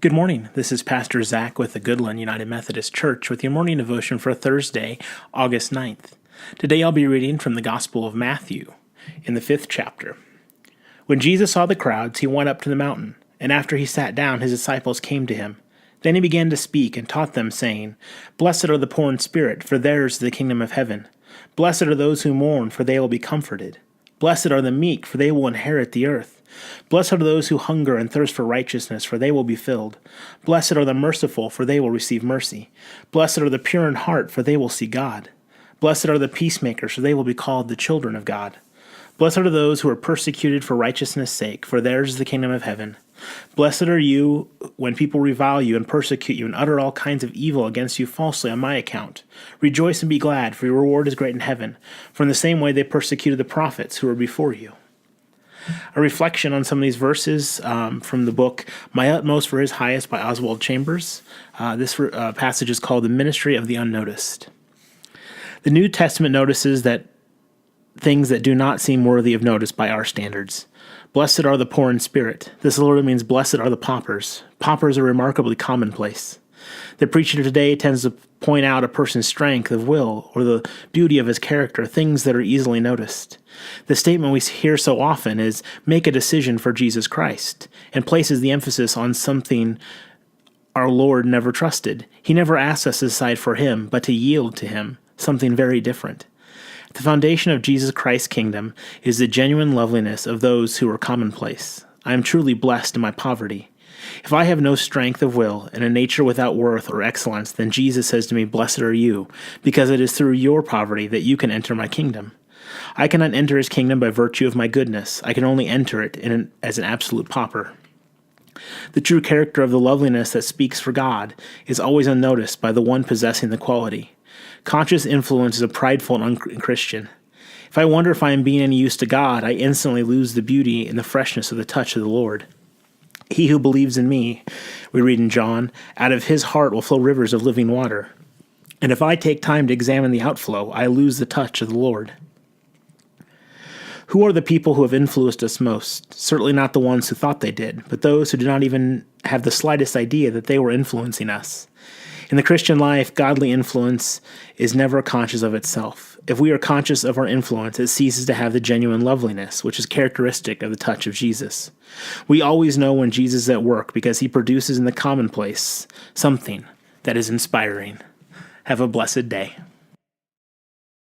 Good morning. This is Pastor Zach with the Goodland United Methodist Church with your morning devotion for Thursday, August 9th. Today I'll be reading from the Gospel of Matthew in the 5th chapter. When Jesus saw the crowds, he went up to the mountain, and after he sat down, his disciples came to him. Then he began to speak and taught them, saying, "Blessed are the poor in spirit, for theirs is the kingdom of heaven. Blessed are those who mourn, for they will be comforted. Blessed are the meek, for they will inherit the earth. Blessed are those who hunger and thirst for righteousness, for they will be filled. Blessed are the merciful, for they will receive mercy. Blessed are the pure in heart, for they will see God. Blessed are the peacemakers, for they will be called the children of God. Blessed are those who are persecuted for righteousness' sake, for theirs is the kingdom of heaven. Blessed are you when people revile you and persecute you and utter all kinds of evil against you falsely on my account. Rejoice and be glad, for your reward is great in heaven. For in the same way they persecuted the prophets who were before you." A reflection on some of these verses from the book My Utmost for His Highest by Oswald Chambers. This passage is called The Ministry of the Unnoticed. The New Testament notices that things that do not seem worthy of notice by our standards. Blessed are the poor in spirit. This literally means blessed are the paupers. Paupers are remarkably commonplace. The preacher today tends to point out a person's strength of will or the beauty of his character, things that are easily noticed. The statement we hear so often is, "Make a decision for Jesus Christ," and places the emphasis on something our Lord never trusted. He never asked us to decide for Him, but to yield to Him, something very different. The foundation of Jesus Christ's kingdom is the genuine loveliness of those who are commonplace. I am truly blessed in my poverty. If I have no strength of will and a nature without worth or excellence, then Jesus says to me, "Blessed are you, because it is through your poverty that you can enter my kingdom." I cannot enter his kingdom by virtue of my goodness. I can only enter it as an absolute pauper. The true character of the loveliness that speaks for God is always unnoticed by the one possessing the quality. Conscious influence is a prideful and unchristian. If I wonder if I am being any use to God, I instantly lose the beauty and the freshness of the touch of the Lord. "He who believes in me," we read in John, "out of his heart will flow rivers of living water." And if I take time to examine the outflow, I lose the touch of the Lord. Who are the people who have influenced us most? Certainly not the ones who thought they did, but those who do not even have the slightest idea that they were influencing us. In the Christian life, godly influence is never conscious of itself. If we are conscious of our influence, it ceases to have the genuine loveliness, which is characteristic of the touch of Jesus. We always know when Jesus is at work because he produces in the commonplace something that is inspiring. Have a blessed day.